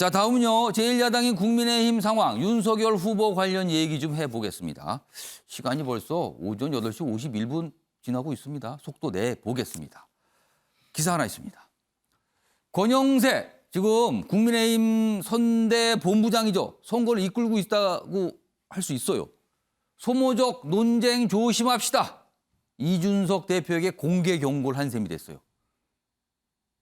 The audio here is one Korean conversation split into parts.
자, 다음은요. 제1야당인 국민의힘 상황, 윤석열 후보 관련 얘기 좀 해보겠습니다. 시간이 벌써 오전 8시 51분 지나고 있습니다. 속도 내보겠습니다. 기사 하나 있습니다. 권영세, 지금 국민의힘 선대본부장이죠. 선거를 이끌고 있다고 할 수 있어요. 소모적 논쟁 조심합시다. 이준석 대표에게 공개 경고를 한 셈이 됐어요.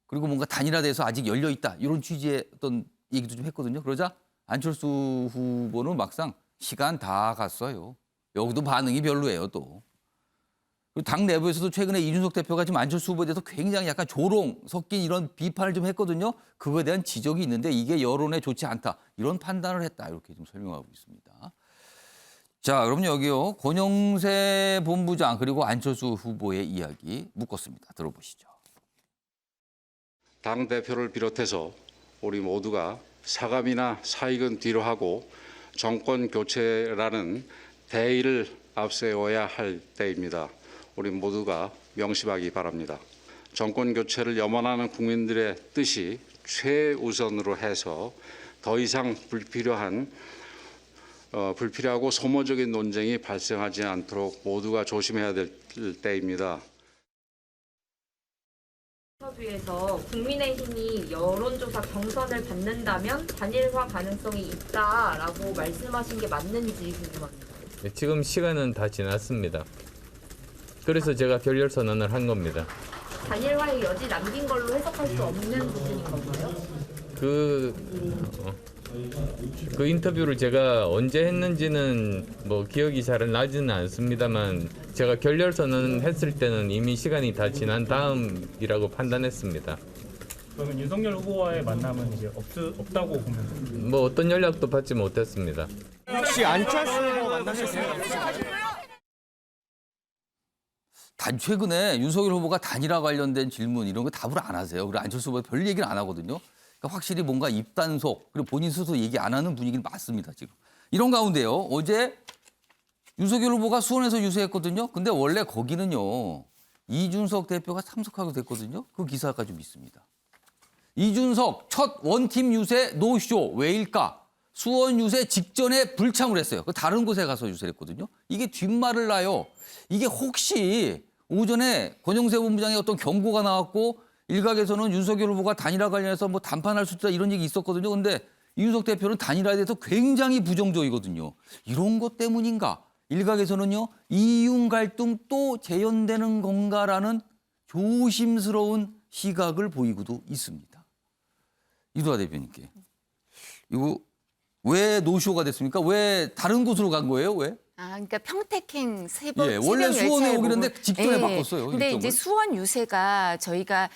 그리고 뭔가 단일화돼서 아직 열려있다. 이런 취지의 어떤 얘기도 좀 했거든요. 그러자 안철수 후보는 막상 시간 다 갔어요. 여기도 반응이 별로예요, 또. 당 내부에서도 최근에 이준석 대표가 지금 안철수 후보에 대해서 굉장히 약간 조롱 섞인 이런 비판을 좀 했거든요. 그거에 대한 지적이 있는데 이게 여론에 좋지 않다. 이런 판단을 했다. 이렇게 좀 설명하고 있습니다. 자, 그럼 여기요. 권영세 본부장 그리고 안철수 후보의 이야기 묶었습니다. 들어보시죠. 당대표를 비롯해서 우리 모두가 사감이나 사익은 뒤로 하고 정권 교체라는 대의를 앞세워야 할 때입니다. 우리 모두가 명심하기 바랍니다. 정권 교체를 염원하는 국민들의 뜻이 최우선으로 해서 더 이상 불필요하고 소모적인 논쟁이 발생하지 않도록 모두가 조심해야 될 때입니다. 인터뷰에서 국민의힘이 여론조사 경선을 받는다면 단일화 가능성이 있다라고 말씀하신 게 맞는지 궁금합니다. 지금 시간은 다 지났습니다. 그래서 제가 결렬 선언을 한 겁니다. 단일화의 여지 남긴 걸로 해석할 수 없는 부분인 건가요? 그 인터뷰를 제가 언제 했는지는 뭐 기억이 잘 나지는 않습니다만 제가 결렬 선언했을 때는 이미 시간이 다 지난 다음이라고 판단했습니다. 그러면 윤석열 후보와의 만남은 이제 없다고 보면 뭐 어떤 연락도 받지 못했습니다. 혹시 안철수 후보 만나셨어요? 최근에 윤석열 후보가 단일화 관련된 질문 이런 거 답을 안 하세요. 그리고 안철수 후보가 별 얘기를 안 하거든요. 그러니까 확실히 뭔가 입단속 그리고 본인 스스로 얘기 안 하는 분위기는 맞습니다. 지금. 이런 가운데요. 어제 윤석열 후보가 수원에서 유세했거든요. 근데 원래 거기는요. 이준석 대표가 참석하게 됐거든요. 그 기사가 좀 있습니다. 이준석 첫 원팀 유세 노쇼 왜일까? 수원 유세 직전에 불참을 했어요. 다른 곳에 가서 유세를 했거든요. 이게 뒷말을 놔요. 이게 혹시 오전에 권영세 본부장의 어떤 경고가 나왔고 일각에서는 윤석열 후보가 단일화 관련해서 뭐 담판할 수 있다 이런 얘기 있었거든요. 근데 이준석 대표는 단일화에 대해서 굉장히 부정적이거든요. 이런 것 때문인가? 일각에서는요. 이윤 갈등 또 재현되는 건가라는 조심스러운 시각을 보이고도 있습니다. 이두하 대표님께. 이거 왜 노쇼가 됐습니까? 왜 다른 곳으로 간 거예요? 왜? 그러니까 평택행 원래 수원에 오기로 했는데 직전에 바꿨어요. 근데 일정을. 이제 수원 유세가 저희가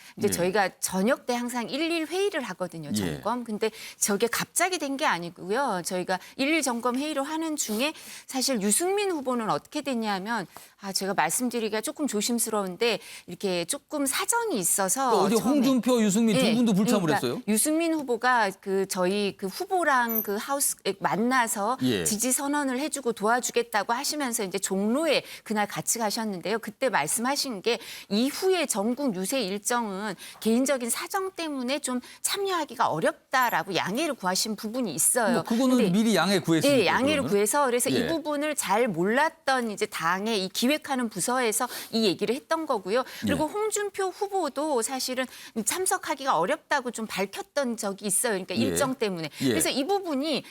저녁 때 항상 1일 회의를 하거든요, 점검. 근데 저게 갑자기 된 게 아니고요. 저희가 1일 점검 회의를 하는 중에 사실 유승민 후보는 어떻게 됐냐면 제가 말씀드리기가 조금 조심스러운데 이렇게 조금 사정이 있어서 어제 홍준표, 유승민 두 분도 불참을 그러니까 했어요. 유승민 후보가 저희 후보랑 하우스에 만나서 지지 선언을 해주고 도와주겠다고 하시면서 이제 종로에 그날 같이 가셨는데요. 그때 말씀하신 게 이후에 전국 유세 일정은 개인적인 사정 때문에 좀 참여하기가 어렵다라고 양해를 구하신 부분이 있어요. 그거는 미리 양해 구했습니다. 네, 양해를 그러면? 구해서 그래서 이 부분을 잘 몰랐던 이제 당의 이 기획하는 부서에서 이 얘기를 했던 거고요. 그리고 홍준표 후보도 사실은 참석하기가 어렵다고 좀 밝혔던 적이 있어요. 그러니까 일정 때문에. 그래서 이 부분이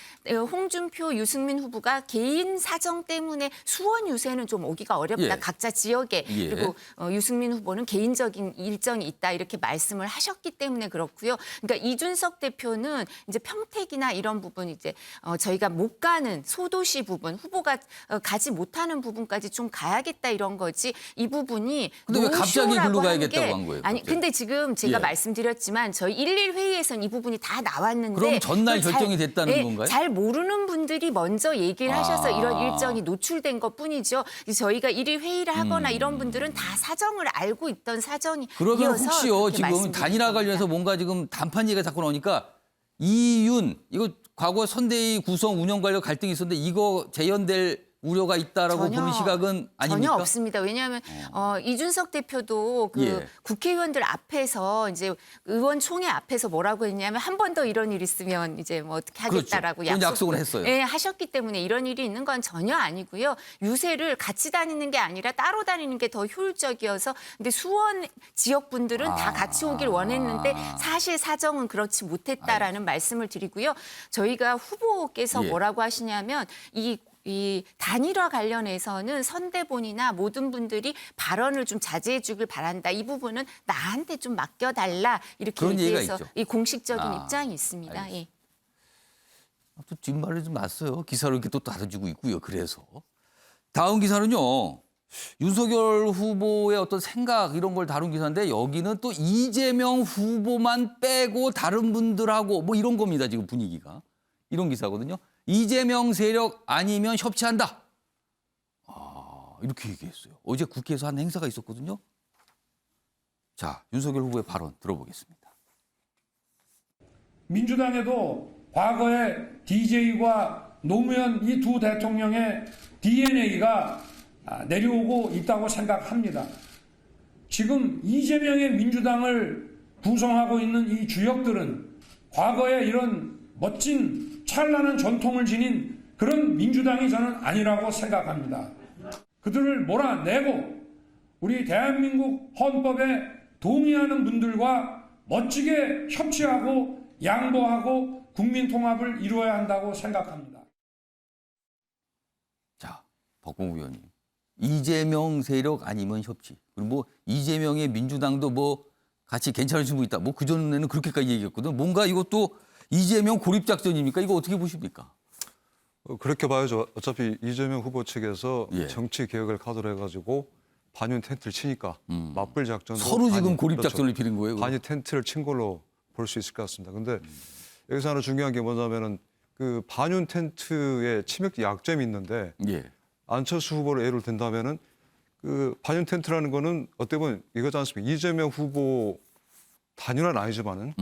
홍준표, 유승민 후보가 개인 사정 때문에 수원 유세는 좀 오기가 어렵다. 각자 지역에. 그리고 유승민 후보는 개인적인 일정이 있다. 이렇게 말씀을 하셨기 때문에 그렇고요. 그러니까 이준석 대표는 이제 평택이나 이런 부분 이제 저희가 못 가는 소도시 부분, 후보가 가지 못하는 부분까지 좀 가야겠다 이런 거지. 이 부분이 근데 왜 갑자기 글로 가야겠다고 한 거예요? 아니, 갑자기? 근데 지금 제가 말씀드렸지만 저희 1일 회의에서는 이 부분이 다 나왔는데 그럼 전날 잘- 결정이 됐다는 건가요? 잘 모르는 분들이 먼저 얘기를 하셔서 이런 일정이 노출된 것뿐이죠. 저희가 1일 회의를 하거나 이런 분들은 다 사정을 알고 있던 사정이 그러면 이어서 혹시요 그렇게 지금 말씀드린 단일화 겁니다. 관련해서 뭔가 지금 단판 얘기가 자꾸 나오니까 이윤 이거 과거 선대위 구성 운영 관련 갈등이 있었는데 이거 재현될 우려가 있다라고 보는 시각은 아닙니까? 전혀 없습니다. 왜냐하면 이준석 대표도 그 예. 국회의원들 앞에서 이제 의원총회 앞에서 뭐라고 했냐면 한 번 더 이런 일 있으면 이제 뭐 어떻게 하겠다라고 그렇죠. 그건 약속을 했어요. 예, 하셨기 때문에 이런 일이 있는 건 전혀 아니고요. 유세를 같이 다니는 게 아니라 따로 다니는 게 더 효율적이어서 근데 수원 지역 분들은 다 같이 오길 원했는데 사실 사정은 그렇지 못했다라는 말씀을 드리고요. 저희가 후보께서 예. 뭐라고 하시냐면 이 단일화 관련해서는 선대본이나 모든 분들이 발언을 좀 자제해 주길 바란다. 이 부분은 나한테 좀 맡겨달라. 이렇게 그런 얘기가 얘기해서 있죠. 이 공식적인 입장이 있습니다. 예. 또 뒷말을 좀 났어요. 기사로 이렇게 또 다뤄지고 있고요. 그래서 다음 기사는요. 윤석열 후보의 어떤 생각 이런 걸 다룬 기사인데 여기는 또 이재명 후보만 빼고 다른 분들하고 뭐 이런 겁니다. 지금 분위기가. 이런 기사거든요. 이재명 세력 아니면 협치한다. 이렇게 얘기했어요. 어제 국회에서 한 행사가 있었거든요. 자, 윤석열 후보의 발언 들어보겠습니다. 민주당에도 과거에 DJ과 노무현 이 두 대통령의 DNA가 내려오고 있다고 생각합니다. 지금 이재명의 민주당을 구성하고 있는 이 주역들은 과거에 이런 멋진 찬란한 전통을 지닌 그런 민주당이 저는 아니라고 생각합니다. 그들을 몰아내고 우리 대한민국 헌법에 동의하는 분들과 멋지게 협치하고 양보하고 국민 통합을 이루어야 한다고 생각합니다. 자, 박봉우 의원님. 이재명 세력 아니면 협치. 그리고 뭐 이재명의 민주당도 뭐 같이 괜찮으신 분 있다. 뭐 그전에는 그렇게까지 얘기했거든. 뭔가 이것도 이재명 고립작전입니까? 이거 어떻게 보십니까? 그렇게 봐야죠. 어차피 이재명 후보 측에서 예. 정치 개혁을 카드로 해가지고 반윤 텐트를 치니까 맞불 작전으로 서로 지금 고립작전을 피는 거예요. 반이 텐트를 친 걸로 볼 수 있을 것 같습니다. 근데 여기서 하나 중요한 게 뭐냐면은 그 반윤 텐트의 치명적 약점이 있는데 예. 안철수 후보를 예를 든다면은 그 반윤 텐트라는 거는 어떻게 보면 이거지 않습니까? 이재명 후보 단일화는 아니지만은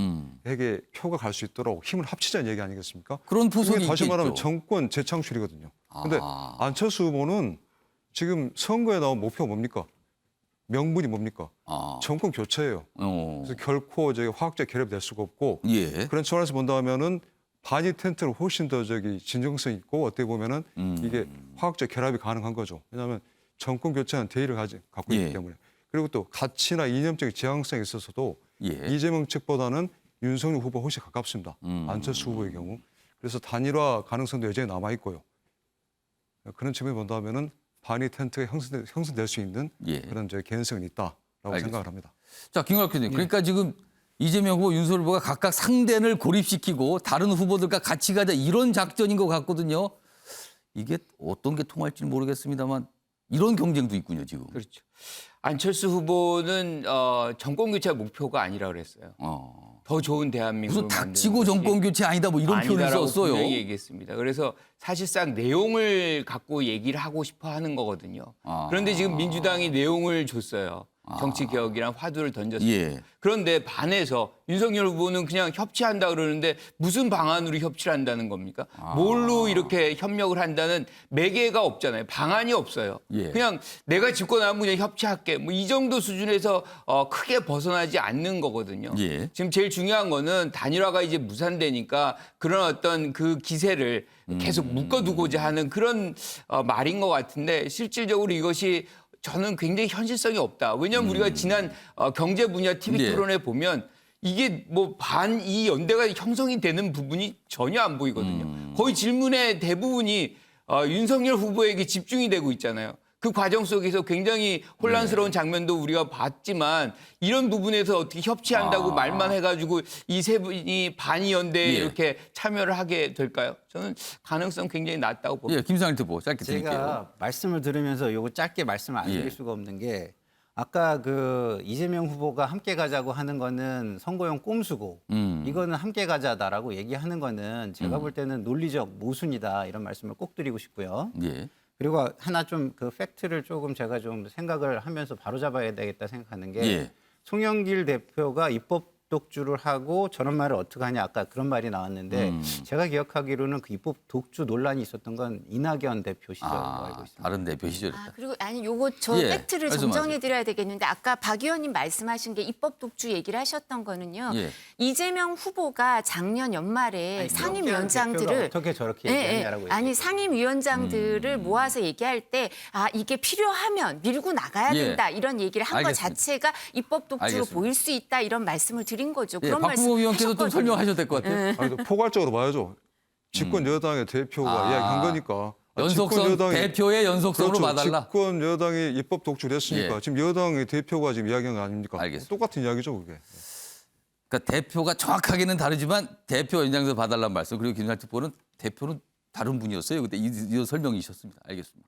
에게 표가 갈 수 있도록 힘을 합치자는 얘기 아니겠습니까? 그런 포석이 그게 다시 말하면 있겠죠. 정권 재창출이거든요. 근데 안철수 후보는 지금 선거에 나온 목표가 뭡니까? 명분이 뭡니까? 정권 교체예요. 그래서 결코 화학적 결합이 될 수가 없고 예. 그런 차원에서 본다면은 반이 텐트는 훨씬 더 진정성 있고 어떻게 보면은 이게 화학적 결합이 가능한 거죠. 왜냐하면 정권 교체한 대의를 갖고 있기 예. 때문에. 그리고 또 가치나 이념적 지향성에 있어서도 예. 이재명 측보다는 윤석열 후보 훨씬 가깝습니다. 안철수 후보의 경우. 그래서 단일화 가능성도 여전히 남아 있고요. 그런 측면에 본다면은 반이 텐트가 형성될 수 있는 예. 그런 개연성이 있다라고 알겠습니다. 생각을 합니다. 자, 김광석 교수님. 그러니까 지금 이재명 후보, 윤석열 후보가 각각 상대를 고립시키고 다른 후보들과 같이 가자 이런 작전인 것 같거든요. 이게 어떤 게 통할지는 모르겠습니다만 이런 경쟁도 있군요, 지금. 그렇죠. 안철수 후보는 정권 교체가 목표가 아니라 그랬어요. 더 좋은 대한민국을 무슨 만드는 닥치고 것이 정권 교체 아니다 뭐 이런 표현을 아니다라고 썼어요. 분명히 얘기했습니다. 그래서 사실상 내용을 갖고 얘기를 하고 싶어 하는 거거든요. 그런데 지금 민주당이 내용을 줬어요. 정치 개혁이란 화두를 던졌어요. 예. 그런데 반해서 윤석열 후보는 그냥 협치한다 그러는데 무슨 방안으로 협치를 한다는 겁니까? 뭘로 이렇게 협력을 한다는 매개가 없잖아요. 방안이 없어요. 예. 그냥 내가 집권하면 그냥 협치할게. 뭐 이 정도 수준에서 크게 벗어나지 않는 거거든요. 예. 지금 제일 중요한 거는 단일화가 이제 무산되니까 그런 어떤 그 기세를 계속 묶어두고자 하는 그런 말인 것 같은데 실질적으로 이것이 저는 굉장히 현실성이 없다. 왜냐하면 우리가 지난 경제 분야 TV 예. 토론에 보면 이게 뭐 반 이 연대가 형성이 되는 부분이 전혀 안 보이거든요. 거의 질문의 대부분이 윤석열 후보에게 집중이 되고 있잖아요. 그 과정 속에서 굉장히 혼란스러운 장면도 우리가 봤지만 이런 부분에서 어떻게 협치한다고 말만 해가지고 이 세 분이 반이 연대에 예. 이렇게 참여를 하게 될까요? 저는 가능성 굉장히 낮다고 봅니다. 예, 김상일 특보 짧게 드릴게요. 제가 말씀을 들으면서 요거 짧게 말씀을 안 드릴 예. 수가 없는 게 아까 그 이재명 후보가 함께 가자고 하는 거는 선거용 꼼수고 이거는 함께 가자다라고 얘기하는 거는 제가 볼 때는 논리적 모순이다 이런 말씀을 꼭 드리고 싶고요. 예. 그리고 하나 좀 그 팩트를 조금 제가 좀 생각을 하면서 바로잡아야 되겠다 생각하는 게 예. 송영길 대표가 입법 독주를 하고 저런 말을 어떻게 하냐 아까 그런 말이 나왔는데 제가 기억하기로는 그 입법 독주 논란이 있었던 건 이낙연 대표 시절로 알고 있습니다. 다른 대표 시절이다. 그리고 아니 요거 저 예, 팩트를 말씀하세요. 정정해 드려야 되겠는데 아까 박 의원님 말씀하신 게 입법 독주 얘기를 하셨던 거는요. 예. 이재명 후보가 작년 연말에 대표가 상임위원장들을 어떻게 저렇게 얘기했냐라고 아니 얘기했죠. 상임위원장들을 모아서 얘기할 때 이게 필요하면 밀고 나가야 예. 된다 이런 얘기를 한 것 알겠습니다. 자체가 입법 독주로 알겠습니다. 보일 수 있다 이런 말씀을 드린 거죠. 예, 그런 박부모 말씀 의원께서 좀 하셨거든요. 설명하셔야 될 것 같아요. 아니, 포괄적으로 봐야죠. 집권 여당의 대표가 이야기한 거니까. 연속성 대표의 연속성으로 그렇죠. 봐달라. 집권 여당이 입법 독주를 했으니까 예. 지금 여당의 대표가 지금 이야기한 거 아닙니까? 알겠습니다. 똑같은 이야기죠, 그게. 그러니까 대표가 정확하게는 다르지만 대표 연장서 봐달라는 말씀. 그리고 김영할 특보는 대표는 다른 분이었어요. 그때 이 설명이셨습니다. 알겠습니다.